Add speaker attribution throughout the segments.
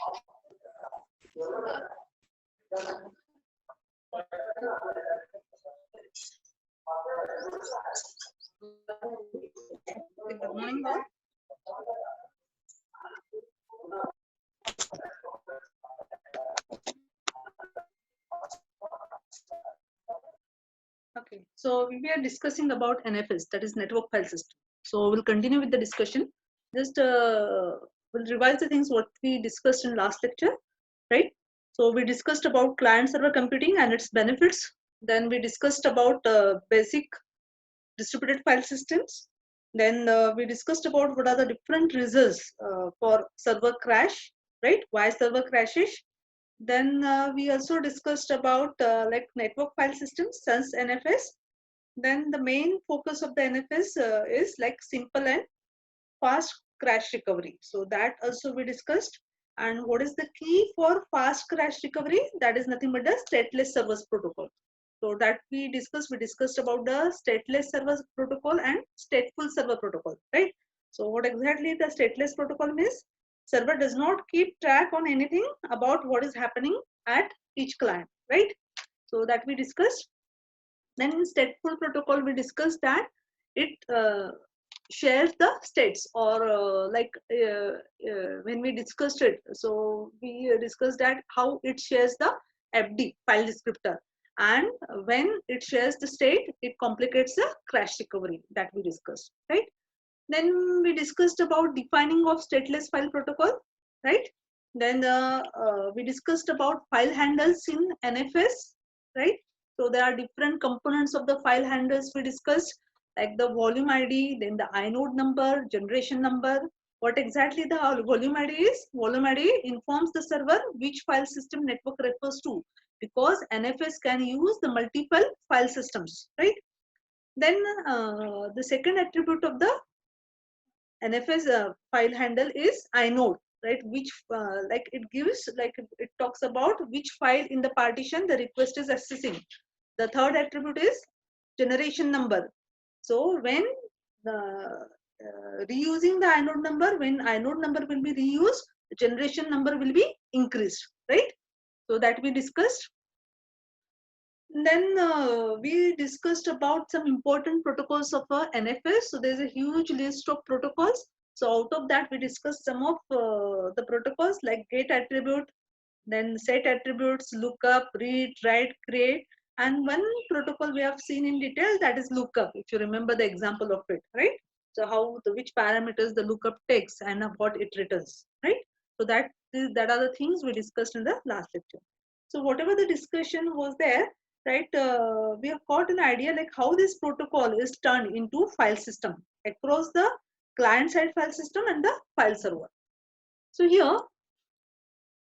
Speaker 1: Good morning, all. Okay, so we are discussing about NFS, that is Network File System. So we'll continue with the discussion. Just we'll revise the things what we discussed in last lecture, right? So we discussed about client-server computing and its benefits. Then we discussed about basic distributed file systems. Then we discussed about what are the different reasons for server crash, right? Why server crashes. Then we also discussed about like network file systems, SUNS NFS. Then the main focus of the NFS is like simple and fast crash recovery. So that also we discussed. And what is the key for fast crash recovery? That is nothing but the stateless servers protocol. So that we discussed about the stateless servers protocol and stateful server protocol, right? So what exactly the stateless protocol means? Server does not keep track on anything about what is happening at each client, right? So that we discussed. Then in stateful protocol, we discussed that it shares the states or when we discussed it. So we discussed that how it shares the FD file descriptor, and when it shares the state, it complicates the crash recovery that we discussed, right? Then we discussed about defining of stateless file protocol, right? Then we discussed about file handles in NFS, right? So there are different components of the file handles we discussed, like the volume ID, then the inode number, generation number. What exactly the volume ID is? Volume ID informs the server which file system network refers to, because NFS can use the multiple file systems, right? Then the second attribute of the NFS file handle is inode, right? Which like it gives, like it talks about which file in the partition the request is accessing. The third attribute is generation number. So when the reusing the inode number, when inode number will be reused, the generation number will be increased, right? So that we discussed. Then we discussed about some important protocols of NFS. So there's a huge list of protocols. So out of that, we discussed some of the protocols like get attribute, then set attributes, lookup, read, write, create. And one protocol we have seen in detail, that is lookup, if you remember the example of it, right? So how which parameters the lookup takes and what it returns, right? So that are the things we discussed in the last lecture. So whatever the discussion was there, right, we have got an idea like how this protocol is turned into file system across the client side file system and the file server. So here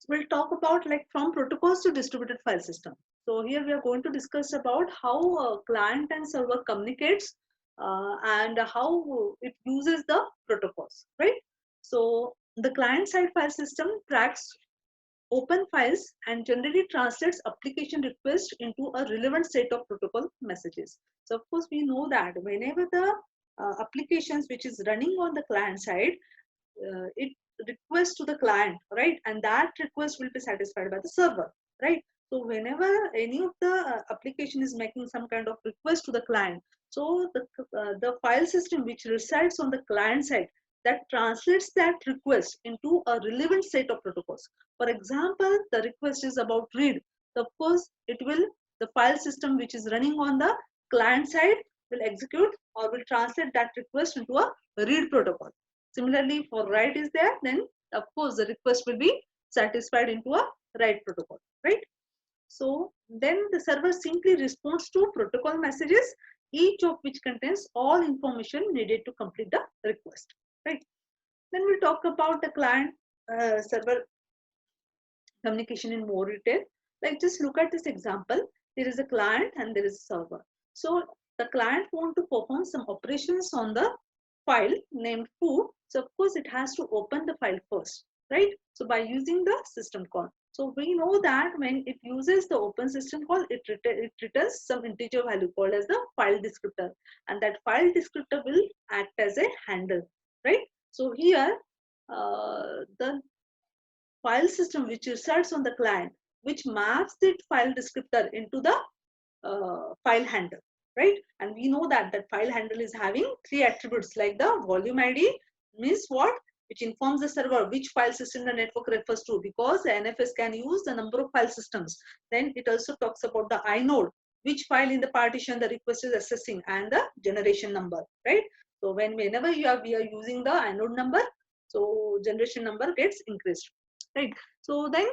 Speaker 1: we'll talk about like from protocols to distributed file system. So here we are going to discuss about how client and server communicates and how it uses the protocols, right? So the client side file system tracks open files and generally translates application request into a relevant set of protocol messages. So of course we know that whenever the applications which is running on the client side, it requests to the client, right? And that request will be satisfied by the server, right? So whenever any of the application is making some kind of request to the client, so the file system which resides on the client side, that translates that request into a relevant set of protocols. For example, the request is about read. So of course, it will, the file system which is running on the client side will execute or will translate that request into a read protocol. Similarly, for write is there, then of course the request will be satisfied into a write protocol, right? So then the server simply responds to protocol messages, each of which contains all information needed to complete the request, right? Then we'll talk about the client server communication in more detail. Like just look at this example. There is a client and there is a server. So the client want to perform some operations on the file named foo. So of course it has to open the file first, right? So by using the system call. So we know that when it uses the open system call, it returns some integer value called as the file descriptor, and that file descriptor will act as a handle, right? So here the file system which resides on the client, which maps the file descriptor into the file handle, right? And we know that that file handle is having three attributes, like the volume ID means what? Which informs the server which file system the network refers to, because the NFS can use the number of file systems. Then it also talks about the inode, which file in the partition the request is accessing, and the generation number, right? So whenever we are using the inode number, so generation number gets increased, right? So then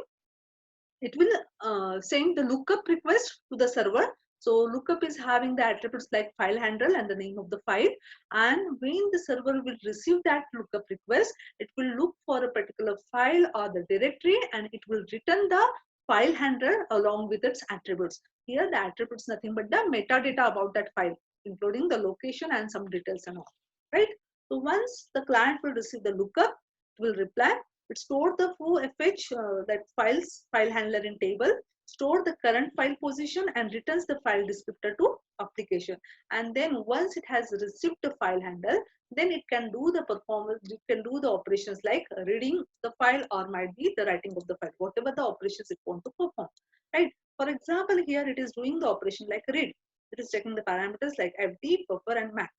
Speaker 1: it will send the lookup request to the server. So lookup is having the attributes like file handle and the name of the file. And when the server will receive that lookup request, it will look for a particular file or the directory, and it will return the file handler along with its attributes. Here the attributes nothing but the metadata about that file, including the location and some details and all, right? So once the client will receive the lookup, it will reply. It stored the foo-fh that file handler in table, store the current file position, and returns the file descriptor to application. And then once it has received the file handler, then it can do the performance, it can do the operations like reading the file or might be the writing of the file, whatever the operations it want to perform, right? For example, here it is doing the operation like read. It is checking the parameters like FD, buffer, and max.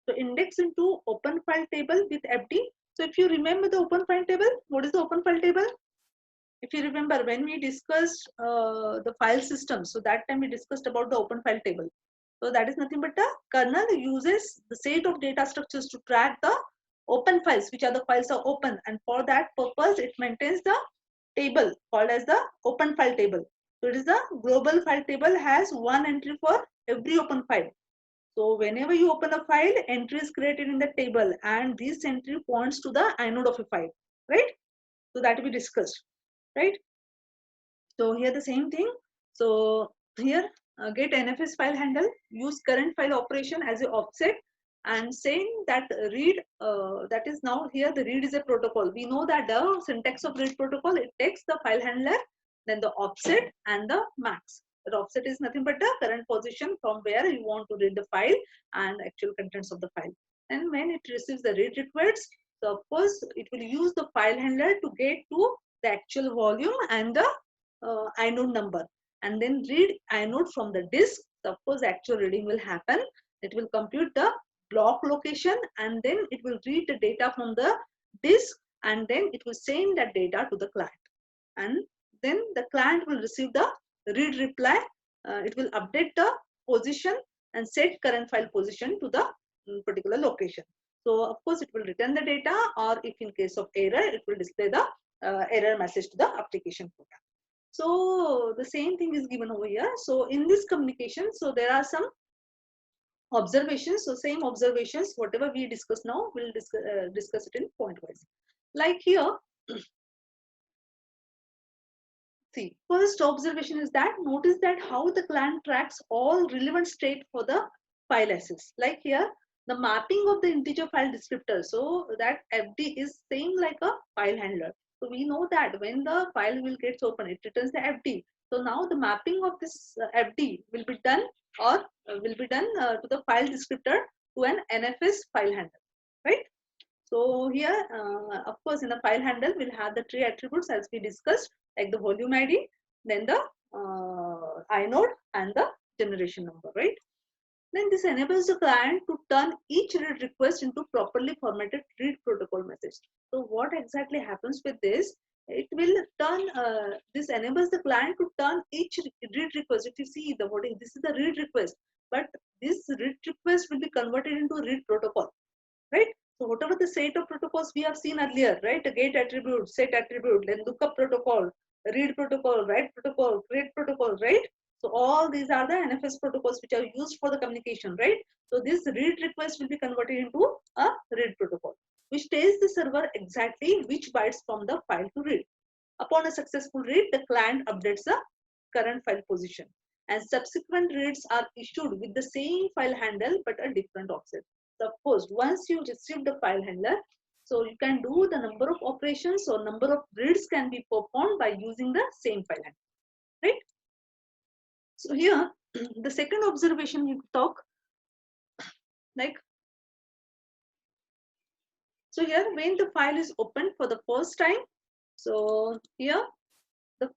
Speaker 1: So index into open file table with FD. So if you remember the open file table, what is the open file table? If you remember when we discussed the file system, so that time we discussed about the open file table. So that is nothing but the kernel uses the set of data structures to track the open files, which are the files are open, and for that purpose it maintains the table called as the open file table. So it is the global file table has one entry for every open file. So whenever you open a file, entry is created in the table, and this entry points to the inode of a file, right? So that we discussed, right? So here the same thing. So here get NFS file handle, use current file operation as a offset, and saying that read, that is now here the read is a protocol. We know that the syntax of read protocol, it takes the file handler, then the offset and the max. The offset is nothing but the current position from where you want to read the file and actual contents of the file. And when it receives the read request, so of course it will use the file handler to get to the actual volume and the inode number, and then read inode from the disk. Suppose actual reading will happen, it will compute the block location, and then it will read the data from the disk, and then it will send that data to the client, and then the client will receive the read reply. It will update the position and set current file position to the particular location. So of course it will return the data, or if in case of error, it will display the error message to the application program. So the same thing is given over here. So in this communication, so there are some observations. So same observations, whatever we discuss now, we'll discuss it in point wise. Like here, see, first observation is that notice that how the client tracks all relevant state for the file access. Like here, the mapping of the integer file descriptor. So that FD is same like a file handler. So we know that when the file will get open, it returns the FD. So now the mapping of this FD will be done, or to the file descriptor to an NFS file handler, right? So here, of course, in the file handle, we'll have the three attributes as we discussed, like the volume ID, then the inode, and the generation number, right? Then this enables the client to turn each read request into properly formatted read protocol message. So what exactly happens with this? It will turn, this enables the client to turn each read request. If you see the wording, this is the read request, but this read request will be converted into read protocol, right? So whatever the set of protocols we have seen earlier, right? The get attribute, set attribute, then lookup protocol, read protocol, write protocol, create protocol, right? So all these are the NFS protocols which are used for the communication, right? So this read request will be converted into a read protocol, which tells the server exactly which bytes from the file to read. Upon a successful read, the client updates the current file position, and subsequent reads are issued with the same file handle but a different offset. Suppose once you receive the file handler, so you can do the number of operations or number of reads can be performed by using the same file handler, right? So here, the second observation you talk, like, so here when the file is opened for the first time, So here the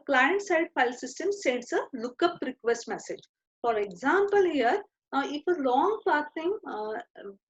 Speaker 1: client side file system sends a lookup request message. For example, here, if a long pathing,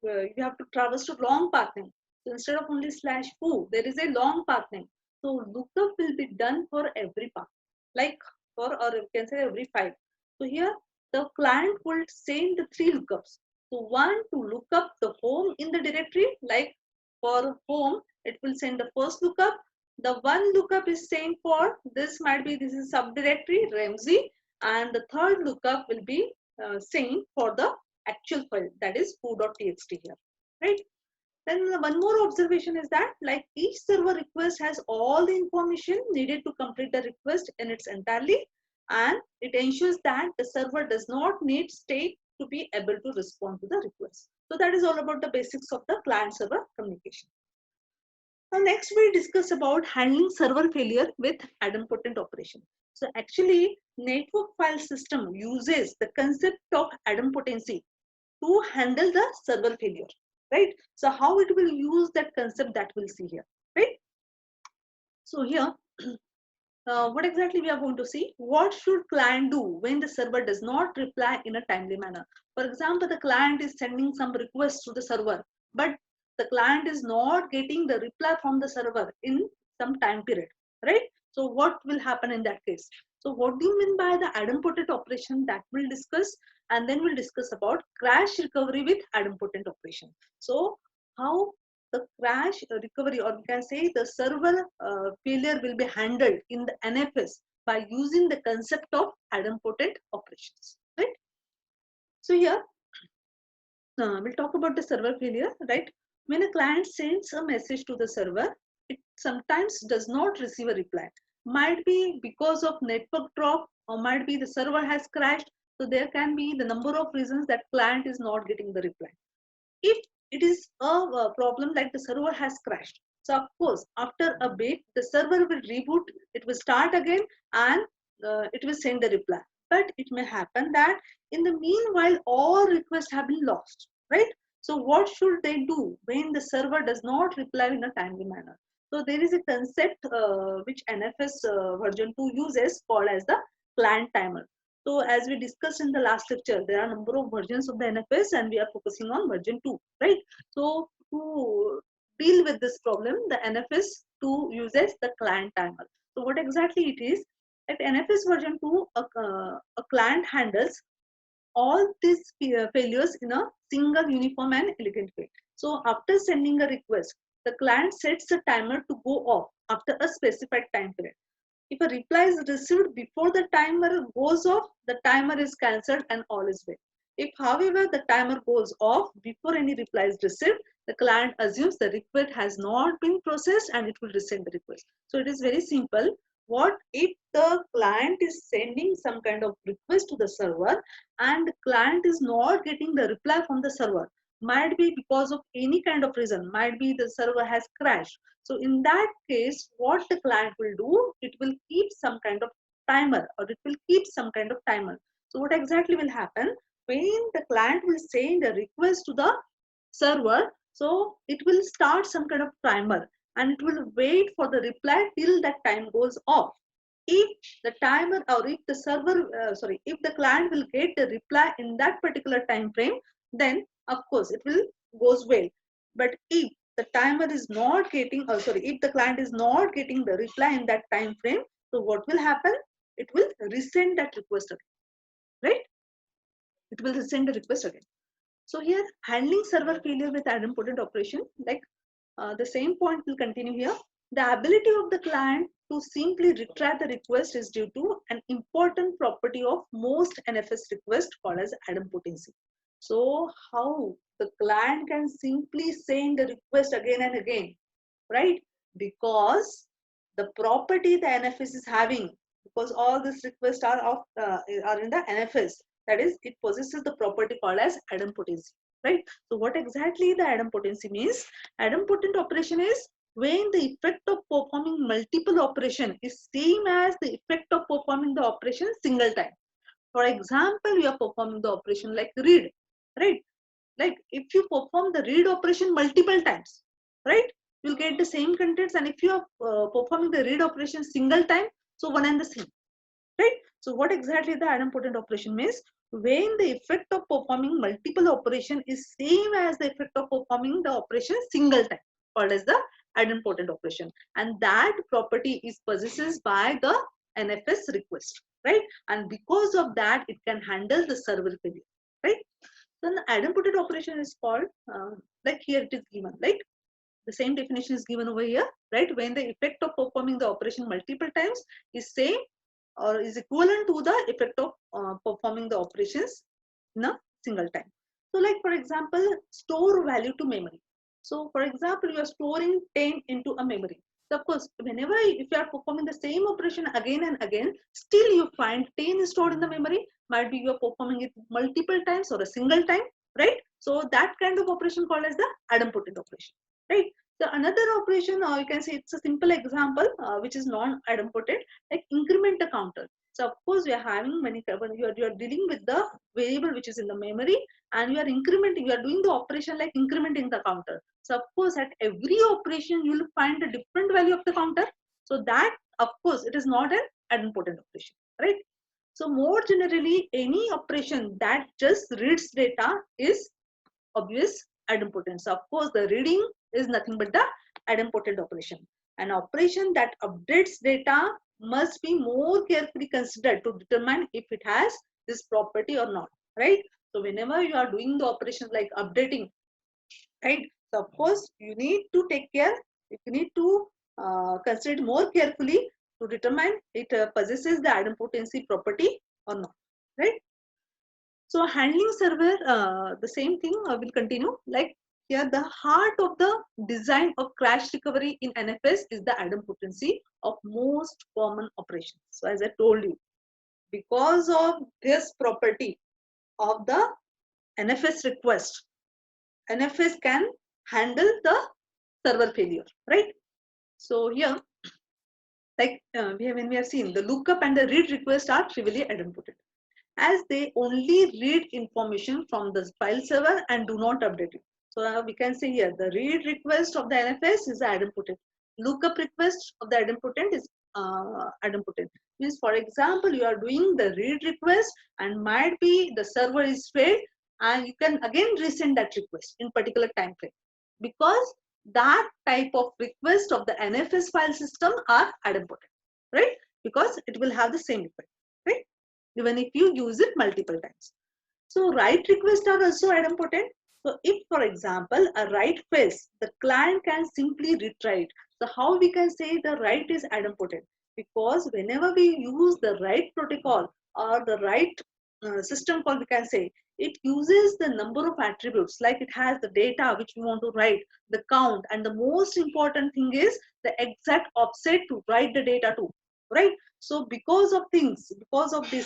Speaker 1: you have to traverse to long pathing. So instead of only /foo, there is a long pathing. So lookup will be done for every path, like or you can say every file. So here the client will send the three lookups. So one to look up the home in the directory, like for home, it will send the first lookup. The one lookup is same for this might be this is subdirectory Ramsey, and the third lookup will be same for the actual file, that is foo.txt here, right? Then one more observation is that like each server request has all the information needed to complete the request in its entirely, and it ensures that the server does not need state to be able to respond to the request. So that is all about the basics of the client server communication. Now next we discuss about handling server failure with idempotent operation. So actually network file system uses the concept of idempotency to handle the server failure, right? So how it will use that concept, that we'll see here, right? So here what exactly we are going to see, what should client do when the server does not reply in a timely manner. For example, the client is sending some request to the server, but the client is not getting the reply from the server in some time period, right? So what will happen in that case? So what do you mean by the idempotent operation, that we'll discuss, and then we'll discuss about crash recovery with idempotent operation. So how the crash recovery, or we can say the server failure, will be handled in the NFS by using the concept of idempotent operations, right? So here we'll talk about the server failure, right? When a client sends a message to the server, it sometimes does not receive a reply. Might be because of network drop, or might be the server has crashed. So there can be the number of reasons that client is not getting the reply. If it is a problem like the server has crashed, so of course after a bit the server will reboot, it will start again, and it will send the reply. But it may happen that in the meanwhile all requests have been lost, right? So what should they do when the server does not reply in a timely manner? So there is a concept which NFS version 2 uses, called as the client timer. So as we discussed in the last lecture, there are a number of versions of the NFS and we are focusing on version 2, right? So to deal with this problem, the NFS 2 uses the client timer. So what exactly it is? At NFS version 2, a client handles all these failures in a single uniform and elegant way. So after sending a request, the client sets a timer to go off after a specified time period. If a reply is received before the timer goes off, the timer is cancelled and all is well. If, however, the timer goes off before any reply is received, the client assumes the request has not been processed and it will resend the request. So it is very simple. What if the client is sending some kind of request to the server and the client is not getting the reply from the server? Might be because of any kind of reason, might be the server has crashed. So in that case, what the client will do, it will keep some kind of timer, or it will keep some kind of timer. So what exactly will happen when the client will send a request to the server? So it will start some kind of timer and it will wait for the reply till that time goes off. If the timer, or if the server, if the client will get the reply in that particular time frame, then of course it will goes well. But if the timer is not getting, if the client is not getting the reply in that time frame, so what will happen? It will resend that request again, right? It will resend the request again. So here, handling server failure with idempotent operation, like the same point will continue here. The ability of the client to simply retry the request is due to an important property of most NFS requests, called as idempotency. So how the client can simply send the request again and again, right? Because the property the NFS is having, because all these requests are in the NFS, that is, it possesses the property called as idempotency, right? So what exactly the idempotency means? Idempotent operation is when the effect of performing multiple operation is same as the effect of performing the operation single time. For example, you are performing the operation like read, right? Like if you perform the read operation multiple times, right? you'll get the same contents. And if you are performing the read operation single time, so one and the same, right? So what exactly the idempotent operation means? When the effect of performing multiple operation is same as the effect of performing the operation single time, called as the idempotent operation, and that property is possessed by the NFS request, right? And because of that, it can handle the server failure, right? Then the idempotent operation is called like here it is given, right? The same definition is given over here, right? When the effect of performing the operation multiple times is same or is equivalent to the effect of performing the operations in a single time. So like for example, store value to memory. So for example, you are storing 10 into a memory. So of course, whenever if you are performing the same operation again and again, still you find 10 is stored in the memory. Might be you are performing it multiple times or a single time, right? So that kind of operation called as the idempotent operation, right? So another operation, or you can say it's a simple example, which is non-idempotent, like increment the counter. So of course we are having many, you are dealing with the variable which is in the memory, and you are incrementing, you are doing the operation like incrementing the counter. So of course at every operation you will find a different value of the counter. So that of course it is not an idempotent operation, right? So more generally, any operation that just reads data is obvious idempotent. So of course the reading is nothing but the idempotent operation. An operation that updates data must be more carefully considered to determine if it has this property or not, right? So whenever you are doing the operations like updating, right? So of course you need to take care, you need to consider it more carefully to determine it possesses the idempotency property or not, right? So handling server, the same thing will continue. Like here, the heart of the design of crash recovery in NFS is the idempotency of most common operations. So as I told you, because of this property of the NFS request, NFS can handle the server failure, right? So here, like when we have seen, the lookup and the read request are trivially idempotent, as they only read information from the file server and do not update it. So we can say here the read request of the NFS is the idempotent. Lookup request of the idempotent is idempotent. Means for example, you are doing the read request and might be the server is failed, and you can again resend that request in particular time frame, because that type of request of the NFS file system are idempotent, right? Because it will have the same effect, right? Even if you use it multiple times. So write requests are also idempotent. So if for example a write fails, the client can simply retry it. So how we can say the write is idempotent? Because whenever we use the write protocol or the write system call, we can say it uses the number of attributes, like it has the data which we want to write, the count, and the most important thing is the exact offset to write the data to, right? So because of these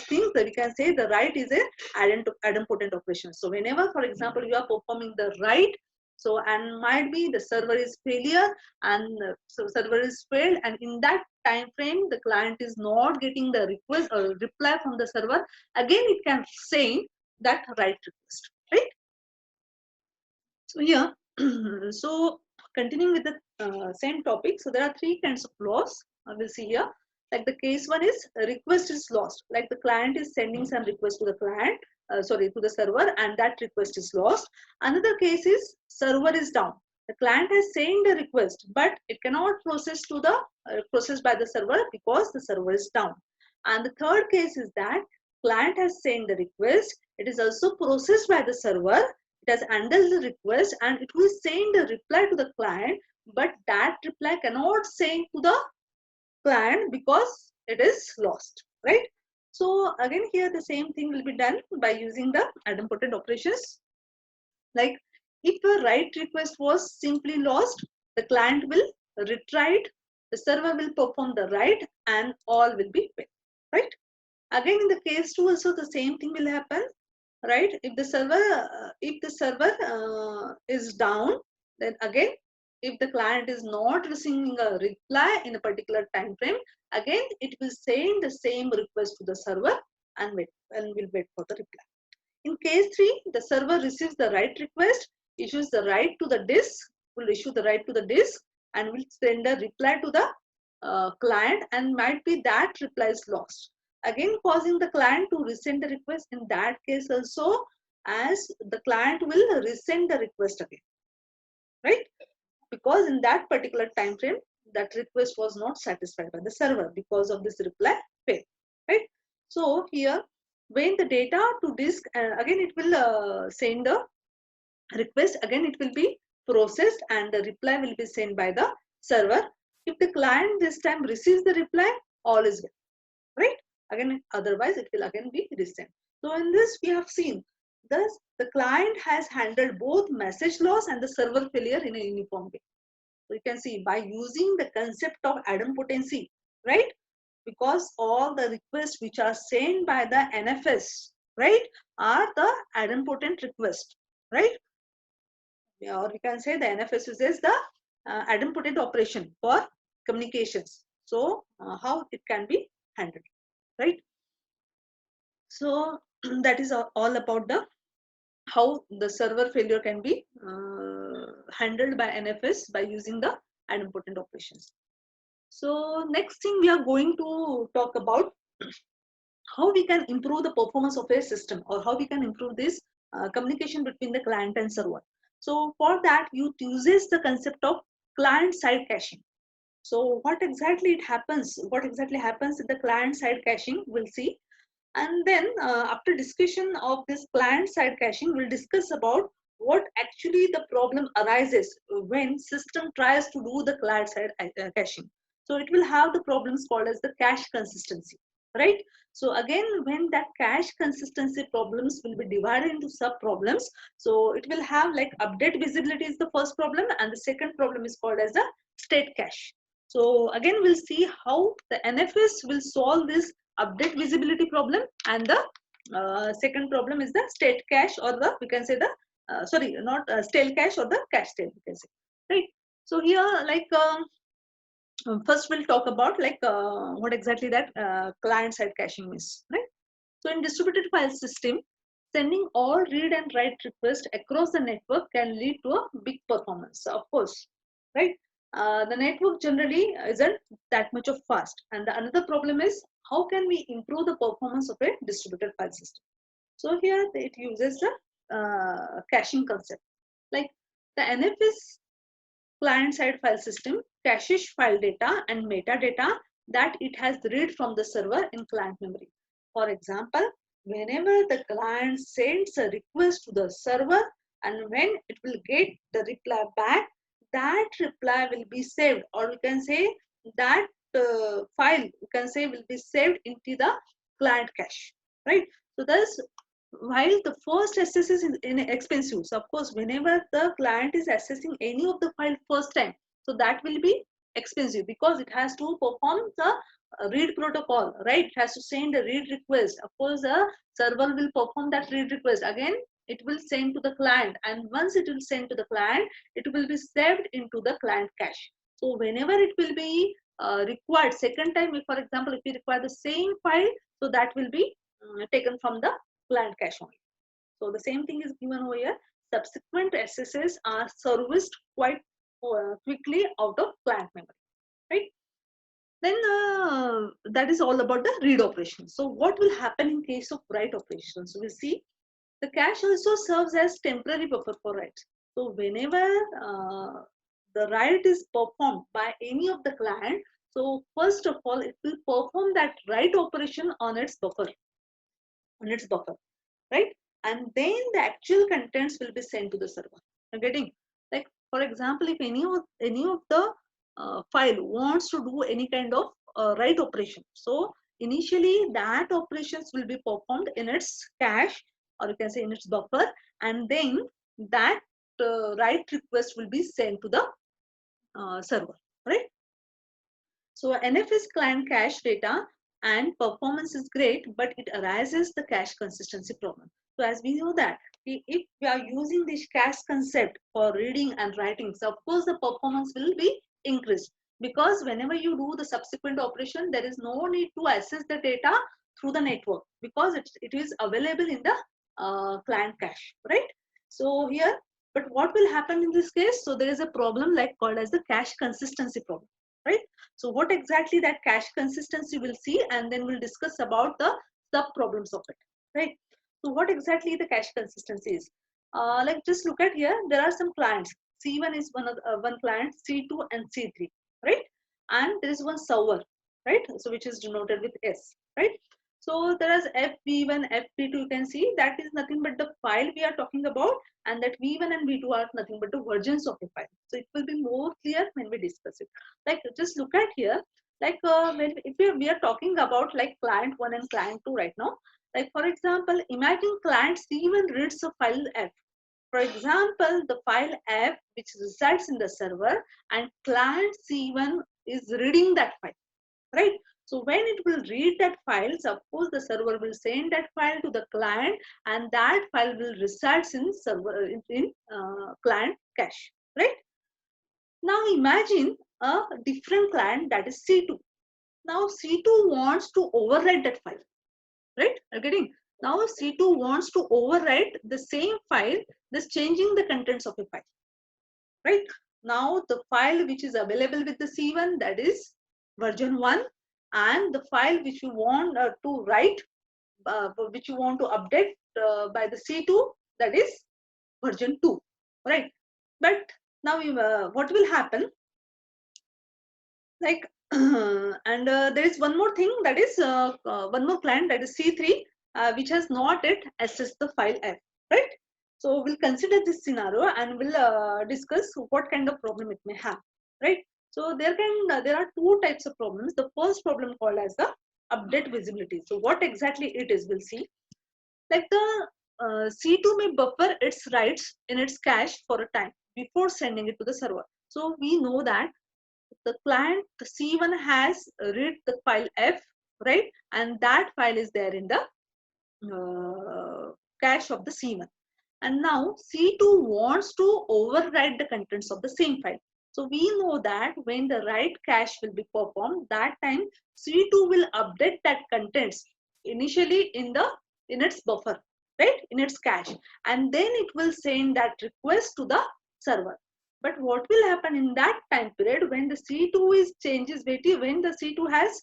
Speaker 1: things, that we can say the write is a idempotent operation. So whenever, for example, you are performing the write, so and might be the server is failure, and so server is failed, and in that time frame the client is not getting the request or reply from the server, again it can say that write request, right? So here, so continuing with the same topic, so there are three kinds of loss. We'll see here. Like the case one is a request is lost. Like the client is sending some request to the client, to the server, and that request is lost. Another case is server is down. The client has sent the request, but it cannot process to the processed by the server because the server is down. And the third case is that client has sent the request. It is also processed by the server, it has handled the request, and it will send a reply to the client, but that reply cannot send to the client because it is lost, right? So again here the same thing will be done by using the idempotent operations. Like if a write request was simply lost, the client will retry it, the server will perform the write, and all will be failed, right? Again in the case 2 also the same thing will happen, right? If the server is down, then again if the client is not receiving a reply in a particular time frame, again it will send the same request to the server and will wait for the reply. In case 3, the server receives the write request, issues the write to the disk, will issue the write to the disk, and will send a reply to the client, and might be that reply is lost, again causing the client to resend the request. In that case also, as the client will resend the request again, right? Because in that particular time frame, that request was not satisfied by the server because of this reply fail, right? So here, when the data to disk, again it will send the request, again it will be processed and the reply will be sent by the server. If the client this time receives the reply, all is well, right? Again, otherwise it will again be resent. So in this we have seen, thus the client has handled both message loss and the server failure in a uniform way. So you can see by using the concept of idempotency, right? Because all the requests which are sent by the NFS, right, are the idempotent request, right? Or we can say the NFS uses the idempotent operation for communications. So how it can be handled, right? So that is all about the how the server failure can be handled by NFS by using the idempotent operations. So next thing we are going to talk about how we can improve the performance of a system, or how we can improve this communication between the client and server. So for that, you uses the concept of client side caching. So what exactly it happens? What exactly happens in the client side caching? We'll see. And then after discussion of this client side caching, we'll discuss about what actually the problem arises when system tries to do the client side caching. So it will have the problems called as the cache consistency, right? So again, when that cache consistency problems will be divided into sub problems, so it will have like update visibility is the first problem, and the second problem is called as the state cache. So again, we'll see how the NFS will solve this update visibility problem, and the second problem is the state cache, or the we can say the sorry, not stale cache or the cache stale, we can say, right? So here, like first we'll talk about like what exactly that client side caching is, right? So in distributed file system, sending all read and write requests across the network can lead to a big performance, of course, right? The network generally isn't that much of fast. And the another problem is how can we improve the performance of a distributed file system? So here it uses the caching concept. Like the NFS client-side file system caches file data and metadata that it has read from the server in client memory. For example, whenever the client sends a request to the server, and when it will get the reply back, that reply will be saved, or we can say that file, we can say, will be saved into the client cache, right? So thus, while the first access is inexpensive, so of course whenever the client is accessing any of the file first time, so that will be expensive because it has to perform the read protocol, right? It has to send a read request. Of course the server will perform that read request, again it will send to the client, and once it will send to the client, it will be saved into the client cache. So whenever it will be required second time, if for example if we require the same file, so that will be taken from the client cache only. So the same thing is given over here. Subsequent SSS are serviced quite quickly out of client memory, right? Then that is all about the read operation. So what will happen in case of write operation? So we see the cache also serves as temporary buffer for writes. So whenever the write is performed by any of the client, so first of all it will perform that write operation on its buffer, right? And then the actual contents will be sent to the server. You're getting, like for example, if any of the file wants to do any kind of write operation, so initially that operations will be performed in its cache, or you can say in its buffer, and then that write request will be sent to the server, right? So NFS client cache data and performance is great, but it arises the cache consistency problem. So as we know that if we are using this cache concept for reading and writing, so of course the performance will be increased, because whenever you do the subsequent operation, there is no need to access the data through the network because it is available in the client cache, right? So here But what will happen in this case? So there is a problem like called as the cache consistency problem, right? So what exactly that cache consistency we'll see, and then we'll discuss about the sub problems of it, right? So what exactly the cache consistency is? Like just look at here, there are some clients. C1 is one client, C2 and C3, right? And there is one server, right? So which is denoted with S, right? So there is FV1, FV2, you can see that is nothing but the file we are talking about, and that V1 and V2 are nothing but the versions of a file. So it will be more clear when we discuss it. Like just look at here, like when if we are talking about like client 1 and client 2 right now, like for example, imagine client C1 reads a file F. For example, the file F which resides in the server, and client C1 is reading that file, right? So when it will read that file, suppose the server will send that file to the client, and that file will reside in server in client cache, right? Now imagine a different client, that is C2. Now C2 wants to overwrite that file, right? Are you getting? Now C2 wants to overwrite the same file, thus changing the contents of a file, right? Now the file which is available with the C1, that is version 1, and the file which you want to write, which you want to update by the C2, that is version 2, right? But now what will happen, like and there is one more thing, that is one more client, that is C3, which has not yet accessed the file F, right? So we'll consider this scenario, and we'll discuss what kind of problem it may have, right? So there are two types of problems. The first problem called as the update visibility. So what exactly it is, we'll see. Like the C2 may buffer its writes in its cache for a time before sending it to the server. So we know that the client C1 has read the file F, right? And that file is there in the cache of the C1. And now C2 wants to overwrite the contents of the same file. So we know that when the write cache will be performed, that time C2 will update that contents initially in its buffer, right? In its cache. And then it will send that request to the server. But what will happen in that time period when the C2 is changes, when the C2 has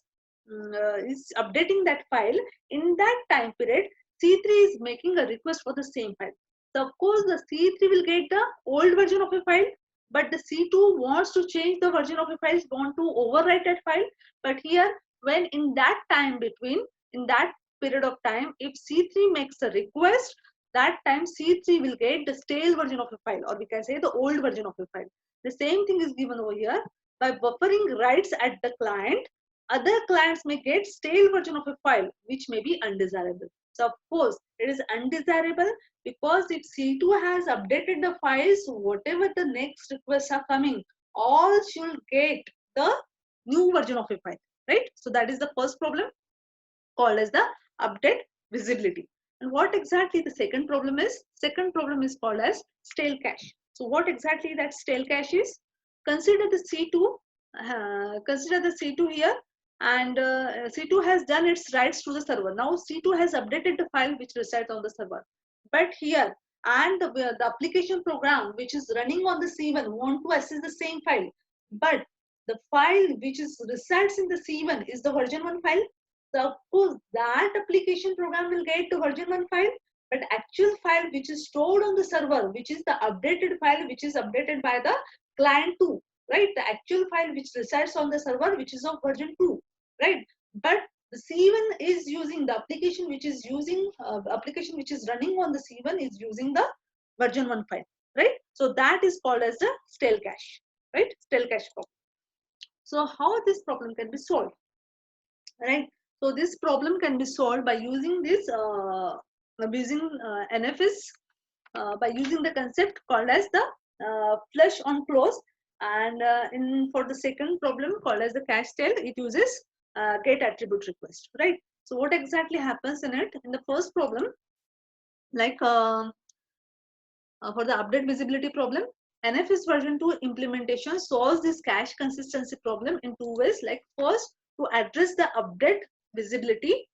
Speaker 1: is updating that file, in that time period, C3 is making a request for the same file. So of course, the C3 will get the old version of a file, but the C2 wants to change the version of a file, want to overwrite that file. But here, when in that time between, in that period of time, if C3 makes a request, that time C3 will get the stale version of a file, or we can say the old version of a file. The same thing is given over here. By buffering writes at the client, other clients may get stale version of a file, which may be undesirable. So of course, it is undesirable because if C2 has updated the files, whatever the next requests are coming, all should get the new version of a file, right? So that is the first problem called as the update visibility. And what exactly the second problem is? Second problem is called as stale cache. So what exactly that stale cache is? Consider the C2, consider the C2 here, and C2 has done its writes to the server. Now C2 has updated the file which resides on the server. But here, and the application program which is running on the C1 want to access the same file. But the file which is resides in the C1 is the version 1 file. So of course, that application program will get the version 1 file, but actual file which is stored on the server, which is the updated file, which is updated by the client 2, right? The actual file which resides on the server, which is of version 2, right? But the C1 is using the application which is using application which is running on the C1 is using the version 1 file, right? So that is called as the stale cache, right? Stale cache problem. So how this problem can be solved, right? So this problem can be solved by using this NFS, by using the concept called as the flush on close, and in for the second problem called as the cache stale, it uses get attribute request, right? So what exactly happens in it? In the first problem, like for the update visibility problem, NFS version 2 implementation solves this cache consistency problem in two ways. Like first, to address the update visibility,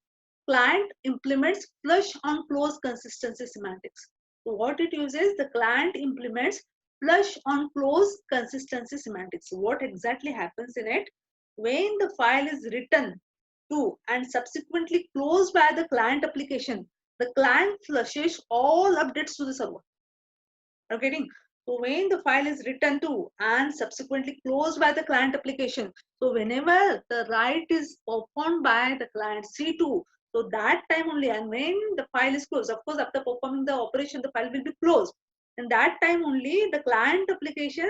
Speaker 1: client implements flush on close consistency semantics. So what it uses, the client implements flush on close consistency semantics. What exactly happens in it? When the file is written to and subsequently closed by the client application, the client flushes all updates to the server. Are getting? So when the file is written to and subsequently closed by the client application, so whenever the write is performed by the client C2, so that time only, and when the file is closed, of course, after performing the operation, the file will be closed. And that time only the client application,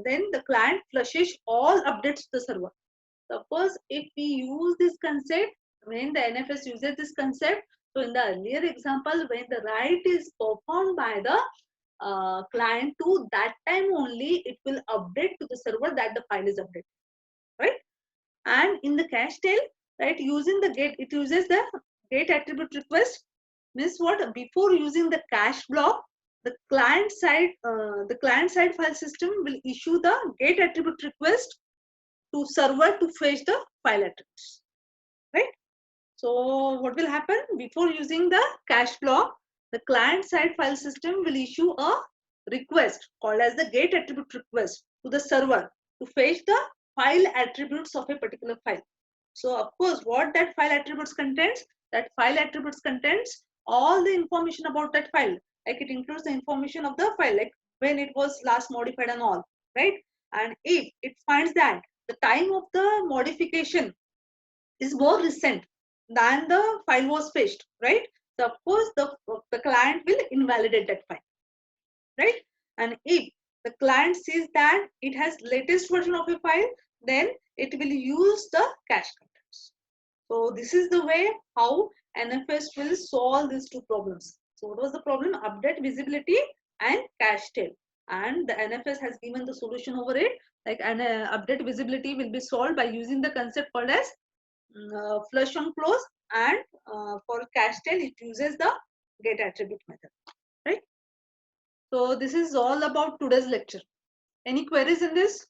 Speaker 1: then the client flushes all updates to the server. Suppose if we use this concept, when the NFS uses this concept, so in the earlier example, when the write is performed by the client to, that time only it will update to the server that the file is updated, right? And in the cache tail, right, using the get, it uses the get attribute request. Means what? Before using the cache block, the client side file system will issue the get attribute request to server to fetch the file attributes, right? So what will happen? Before using the cache block, the client side file system will issue a request called as the get attribute request to the server to fetch the file attributes of a particular file. So of course, what that file attributes contains, that file attributes contains all the information about that file. Like it includes the information of the file, like when it was last modified and all, right? And if it finds that the time of the modification is more recent than the file was fetched, right? So of course, the client will invalidate that file, right? And if the client sees that it has latest version of a file, then it will use the cache contents. So this is the way how NFS will solve these two problems. So what was the problem? Update visibility and cache tail. And the NFS has given the solution over it. Like an update visibility will be solved by using the concept called as flush on close, and for cache tail it uses the get attribute method, right? So this is all about today's lecture. Any queries in this?